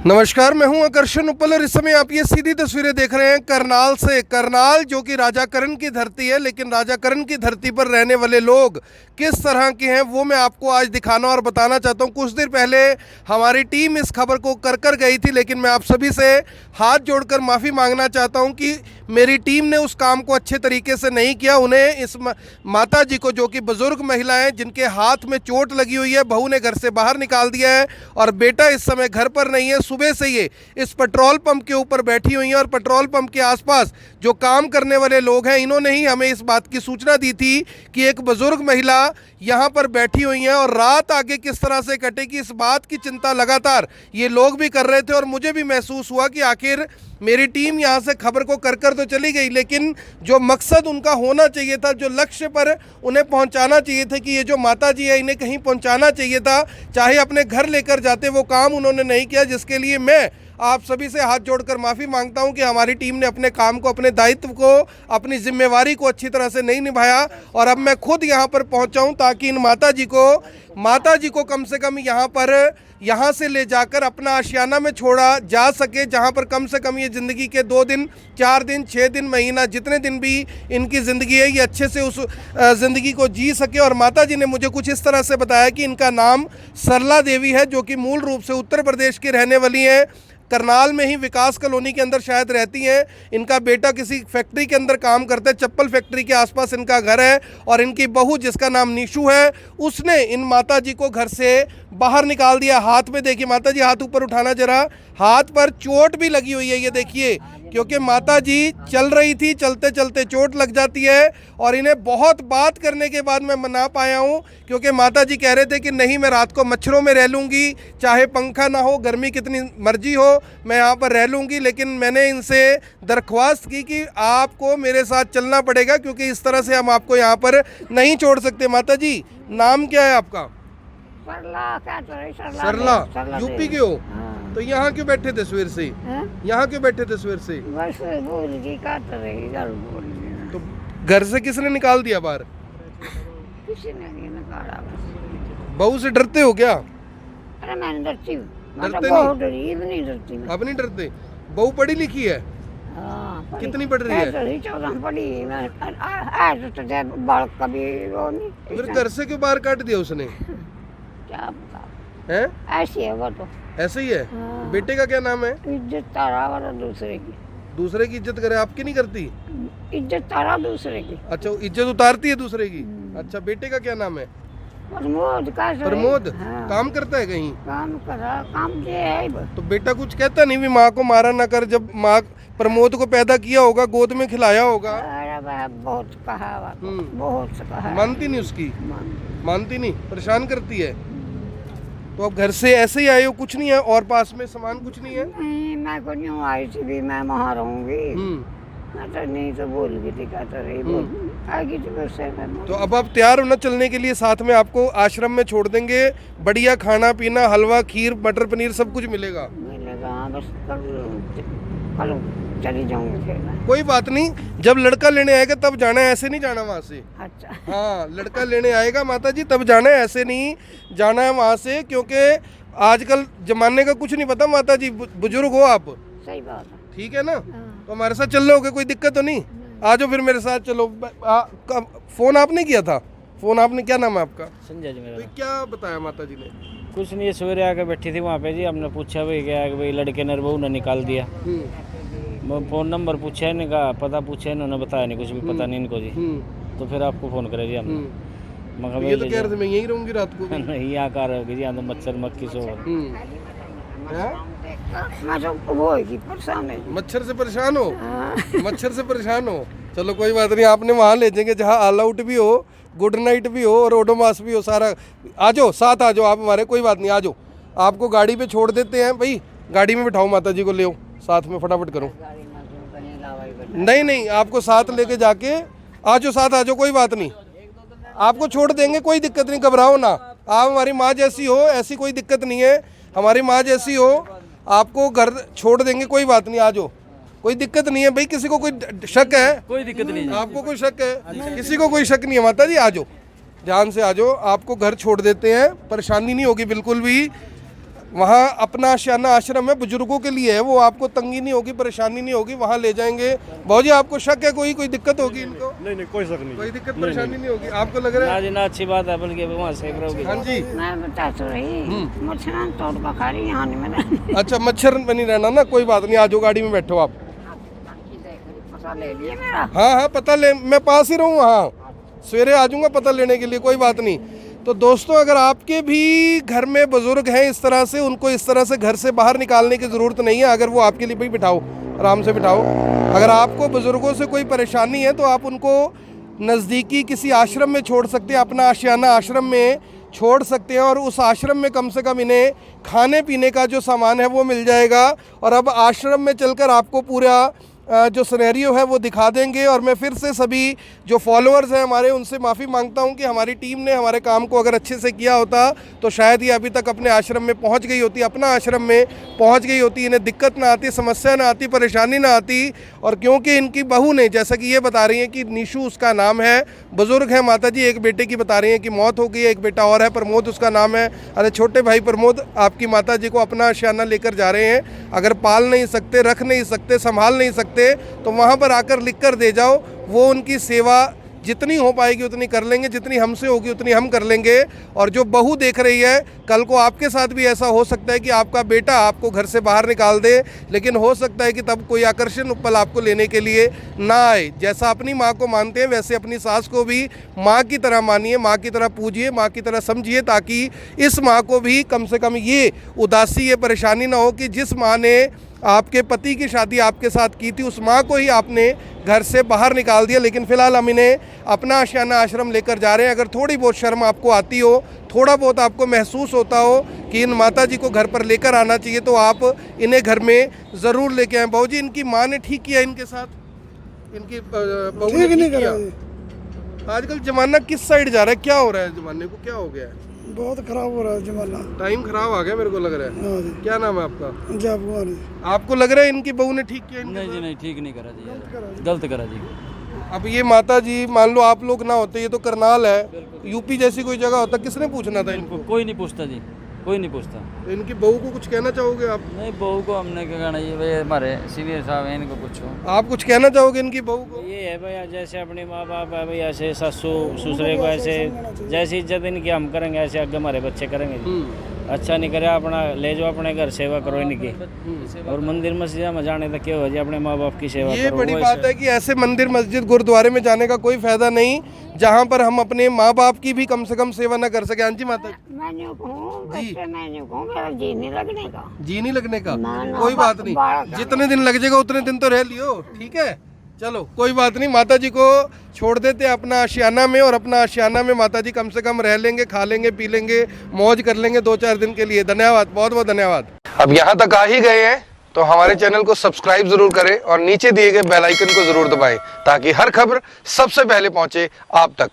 नमस्कार, मैं हूं आकर्षण उपल और इस समय आप ये सीधी तस्वीरें देख रहे हैं करनाल से। करनाल जो कि राजा करण की धरती है, लेकिन राजा करण की धरती पर रहने वाले लोग किस तरह के हैं वो मैं आपको आज दिखाना और बताना चाहता हूं। कुछ देर पहले हमारी टीम इस खबर को कर गई थी, लेकिन मैं आप सभी से हाथ जोड़कर माफ़ी मांगना चाहता हूं कि मेरी टीम ने उस काम को अच्छे तरीके से नहीं किया। उन्हें इस माता जी को, जो कि बुजुर्ग महिला हैं जिनके हाथ में चोट लगी हुई है, बहू ने घर से बाहर निकाल दिया है और बेटा इस समय घर पर नहीं है। सुबह से ये इस पेट्रोल पंप के ऊपर बैठी हुई हैं और पेट्रोल पंप के आसपास जो काम करने वाले लोग हैं, इन्होंने ही हमें इस बात की सूचना दी थी कि एक बुजुर्ग महिला यहाँ पर बैठी हुई हैं और रात आगे किस तरह से कटेगी, इस बात की चिंता लगातार ये लोग भी कर रहे थे। और मुझे भी महसूस हुआ कि आखिर मेरी टीम यहाँ से खबर को कर तो चली गई, लेकिन जो मकसद उनका होना चाहिए था, जो लक्ष्य पर उन्हें पहुँचाना चाहिए था कि ये जो माता जी है इन्हें कहीं पहुँचाना चाहिए था, चाहे अपने घर लेकर जाते, वो काम उन्होंने नहीं किया। जिसके लिए मैं आप सभी से हाथ जोड़कर माफ़ी मांगता हूं कि हमारी टीम ने अपने काम को, अपने दायित्व को, अपनी जिम्मेवारी को अच्छी तरह से नहीं निभाया। और अब मैं खुद यहां पर पहुंचा हूं ताकि इन माता जी को कम से कम यहाँ से ले जाकर अपना आशियाना में छोड़ा जा सके, जहां पर कम से कम ये ज़िंदगी के 2 दिन, 4 दिन, 6 दिन, महीना, जितने दिन भी इनकी ज़िंदगी है, ये अच्छे से उस ज़िंदगी को जी सके। और माता जी ने मुझे कुछ इस तरह से बताया कि इनका नाम सरला देवी है, जो कि मूल रूप से उत्तर प्रदेश की रहने वाली हैं। करनाल में ही विकास कॉलोनी के अंदर शायद रहती हैं। इनका बेटा किसी फैक्ट्री के अंदर काम करता है, चप्पल फैक्ट्री के आसपास इनका घर है। और इनकी बहू, जिसका नाम निशु है, उसने इन माता जी को घर से बाहर निकाल दिया। हाथ में देखिए, माता जी हाथ ऊपर उठाना जरा, हाथ पर चोट भी लगी हुई है, ये देखिए, क्योंकि माता जी चल रही थी, चलते चलते चोट लग जाती है। और इन्हें बहुत बात करने के बाद मैं मना पाया हूँ, क्योंकि माता जी कह रहे थे कि नहीं, मैं रात को मच्छरों में रह लूँगी, चाहे पंखा ना हो, गर्मी कितनी मर्जी हो, मैं यहाँ पर रह लूँगी। लेकिन मैंने इनसे दरख्वास्त की कि आपको मेरे साथ चलना पड़ेगा, क्योंकि इस तरह से हम आपको यहाँ पर नहीं छोड़ सकते। माता जी, नाम क्या है आपका? सरला। यूपी के हो? तो यहाँ क्यों बैठे थे सवेर से? यहाँ क्यों बैठे थे सवेर से? तो घर से किसने निकाल दिया बाहर? किसी ने नहीं निकाला। बहू से डरते हो क्या? अरे मैं नहीं डरती हूँ, डरते नहीं डरती मैं। अब नहीं डरते? बहू पढ़ी लिखी है? कितनी पढ़ रही है? 14 पढ़ी मैं। बालक कभी वो नहीं। फिर घर से क्यों बाहर काट दिया उसने? क्या पता है? ऐसी है वो तो। ऐसे ही है। बेटे का क्या नाम है? इज्जत तारा वाला दूसरे की इज्जत करे, आपकी नहीं करती? इज्जत तारा दूसरे की। अच्छा, इज्जत उतारती है दूसरे की। अच्छा, बेटे का क्या नाम है? प्रमोद। काम करता है कहीं? काम है। तो बेटा कुछ कहता नहीं भी माँ को मारा ना कर? जब माँ प्रमोद को पैदा किया होगा, गोद में खिलाया होगा। बहुत कहा, बहुत कहा। मानती नहीं उसकी? मानती नहीं, परेशान करती है। तो अब घर से ऐसे ही आए हो, कुछ नहीं है और पास में सामान कुछ नहीं है? नहीं, मैं को नहीं आई थी भी, मैं वहाँ रहूंगी। मैं तो नहीं तो बोल गई थी, क्या तो रही आएगी तो अब आप तैयार हो ना चलने के लिए? साथ में आपको आश्रम में छोड़ देंगे, बढ़िया खाना पीना, हलवा, खीर, मटर पनीर सब कुछ मिलेगा। बस कल चली जाऊंगी फिर मैं। कोई बात नहीं, जब लड़का लेने आएगा तब जाना है, ऐसे नहीं जाना वहाँ से। अच्छा। हाँ, लड़का लेने आएगा माता जी तब जाना है, ऐसे नहीं जाना है वहाँ से, क्योंकि आजकल जमाने का कुछ नहीं पता माता जी। बुजुर्ग हो आप। सही बात है। ठीक है ना? तो हमारे साथ चल रहे हो, कोई दिक्कत तो नहीं? आ जाओ फिर मेरे साथ चलो। फोन आपने किया था? फोन आपने, क्या नाम है आपका? संजय जी मेरा। तो क्या बताया माता जी ने? कुछ नहीं, सवेरे आकर बैठी थी वहाँ पे जी। हमने पूछा भाई क्या है कि भाई लड़के ने बहू ने निकाल दिया। फ़ोन नंबर पूछा, इन्होंने कहा पता पूछा, इन्होंने बताया नहीं, कुछ भी पता नहीं इनको जी। तो फिर आपको फ़ोन करे जी हमने। तो ये तो कह रहे थे मैं यहीं रहूँगी रात को। नहीं, यहाँ कहाँ रहोगी जी, यहाँ तो मच्छर मक्खी सो। मच्छर से परेशान हो? मच्छर से परेशान हो? चलो कोई बात नहीं, आपने वहाँ ले जाएंगे जहाँ ऑल आउट भी हो, गुड नाइट भी हो और ओडोमास भी हो, सारा। आ जाओ, साथ आ जाओ आप हमारे, कोई बात नहीं, आ जाओ। आपको गाड़ी पे छोड़ देते हैं भाई, गाड़ी में बिठाओ, माता जी को ले आओ साथ में, फटाफट करो। नहीं, आपको साथ लेके जाके आ जाओ, साथ आ जाओ, कोई बात नहीं, आपको छोड़ देंगे, कोई दिक्कत नहीं, घबराओ ना। आप हमारी माँ जैसी हो, ऐसी कोई दिक्कत नहीं है, हमारी माँ जैसी हो, आपको घर छोड़ देंगे, कोई बात नहीं, आ जाओ, कोई दिक्कत नहीं है भाई। किसी को कोई शक है? कोई दिक्कत नहीं। आपको कोई शक है? किसी को कोई शक नहीं है माता जी, आ जाओ, ध्यान से आ जाओ, आपको घर छोड़ देते हैं, परेशानी नहीं होगी बिल्कुल भी। वहाँ अपना आशियाना आश्रम है, बुजुर्गों के लिए है, वो आपको तंगी नहीं होगी, परेशानी नहीं होगी, वहाँ ले जाएंगे। भाजी आपको शक है कोई दिक्कत होगी इनको? नहीं नहीं कोई शक नहीं। कोई दिक्कत परेशानी नहीं होगी आपको लग रहा है? ना जी ना, अच्छी बात है, बल्कि वहाँ सेफ रहोगे। हाँ जी। मैं बता तो रही मच्छर तोड़ पका रही यहाँ नहीं मैं अच्छा, मच्छर में नहीं रहना ना, कोई बात नहीं, आ जाओ गाड़ी में बैठो आप। पता ले लिया मेरा। हाँ हाँ पता ले, मैं पास ही रहूँ वहाँ, सवेरे आ जाऊँगा पता लेने के लिए, कोई बात नहीं। तो दोस्तों अगर आपके भी घर में बुजुर्ग हैं इस तरह से, उनको इस तरह से घर से बाहर निकालने की ज़रूरत नहीं है। अगर वो आपके लिए भाई बिठाओ, आराम से बिठाओ। अगर आपको बुजुर्गों से कोई परेशानी है तो आप उनको नज़दीकी किसी आश्रम में छोड़ सकते हैं, अपना आशियाना आश्रम में छोड़ सकते हैं, और उस आश्रम में कम से कम इन्हें खाने पीने का जो सामान है वो मिल जाएगा। और अब आश्रम में चलकर आपको पूरा जो सिनेरियो है वो दिखा देंगे। और मैं फिर से सभी जो फॉलोअर्स हैं हमारे, उनसे माफ़ी मांगता हूं कि हमारी टीम ने हमारे काम को अगर अच्छे से किया होता तो शायद ये अभी तक अपने आश्रम में पहुंच गई होती, अपना आश्रम में पहुंच गई होती, इन्हें दिक्कत ना आती, समस्या ना आती, परेशानी ना आती। और क्योंकि इनकी बहू ने, जैसा कि ये बता रही हैं कि निशु उसका नाम है, बुज़ुर्ग है माता जी, एक बेटे की बता रही हैं कि मौत हो गई है, एक बेटा और है, प्रमोद उसका नाम है। अरे छोटे भाई प्रमोद, आपकी माता जी को अपना आशियाना लेकर जा रहे हैं, अगर पाल नहीं सकते, रख नहीं सकते, संभाल नहीं सकते तो वहाँ पर आकर लिख कर दे जाओ। वो उनकी सेवा जितनी हो पाएगी उतनी कर लेंगे, जितनी हमसे होगी उतनी हम कर लेंगे। और जो बहू देख रही है, कल को आपके साथ भी ऐसा हो सकता है कि आपका बेटा आपको घर से बाहर निकाल दे, लेकिन हो सकता है कि तब कोई आकर्षण उपल आपको लेने के लिए ना आए। जैसा अपनी माँ को मानते हैं वैसे अपनी सास को भी माँ की तरह मानिए, माँ की तरह पूजिए, माँ की तरह समझिए, ताकि इस माँ को भी कम से कम ये उदासी, ये परेशानी ना हो कि जिस माँ ने आपके पति की शादी आपके साथ की थी, उस माँ को ही आपने घर से बाहर निकाल दिया। लेकिन फ़िलहाल हम इन्हें अपना आशियाना आश्रम लेकर जा रहे हैं। अगर थोड़ी बहुत शर्म आपको आती हो, थोड़ा बहुत आपको महसूस होता हो कि इन माता जी को घर पर लेकर आना चाहिए, तो आप इन्हें घर में ज़रूर लेके आएँ। बहू जी, इनकी माँ ने ठीक किया इनके साथ? इनकी बहू ने ठीक किया? आजकल ज़माना किस साइड जा रहा है, क्या हो रहा है ज़माने को, क्या हो गया है? बहुत खराब हो रहा है जमाना। टाइम खराब आ गया मेरे को लग रहा है। हाँ जी। क्या नाम है आपका? जब कुमार आपको लग रहा है इनकी बहू ने ठीक किया? नहीं जी नहीं, ठीक नहीं करा जी, गलत करा जी। अब ये माता जी, मान लो आप लोग ना होते, ये तो करनाल है, यूपी जैसी कोई जगह होता, किसने पूछना था इनको? कोई नहीं पूछता जी, कोई नहीं पूछता। तो इनकी बहू को कुछ कहना चाहोगे आप? नहीं, बहू को हमने क्या कहना, ये भाई हमारे सीनियर साहब हैं, इनको पूछो। आप कुछ कहना चाहोगे इनकी बहू को? ये है भैया, जैसे अपने माँ बाप है भैया, ऐसे सासू ससुरे को ऐसे जैसी इज्जत इनकी हम करेंगे, ऐसे आगे हमारे बच्चे करेंगे जी। अच्छा नहीं करे, अपना ले जाओ अपने घर, सेवा करो इनकी। और मंदिर मस्जिद में जाने तक क्या हो जाए, अपने माँ बाप की सेवा ये करो। बड़ी बात है कि ऐसे मंदिर मस्जिद गुरुद्वारे में जाने का कोई फायदा नहीं जहाँ पर हम अपने माँ बाप की भी कम से कम सेवा न कर सके। हाँ जी माता जी। मैंने कहूँ बच्चे, मैंने कहूँ मेरा जी नहीं लगने का। जी नहीं लगने का? ना, ना, कोई बात नहीं, जितने दिन लग जाएगा उतने दिन तो रह लियो, ठीक है? चलो कोई बात नहीं, माता जी को छोड़ देते हैं अपना आशियाना में, और अपना आशियाना में माता जी कम से कम रह लेंगे, खा लेंगे, पी लेंगे, मौज कर लेंगे 2-4 दिन के लिए। धन्यवाद, बहुत बहुत धन्यवाद। अब यहाँ तक आ ही गए हैं तो हमारे चैनल को सब्सक्राइब जरूर करें और नीचे दिए गए बेल आइकन को जरूर दबाएं, ताकि हर खबर सबसे पहले पहुंचे आप तक।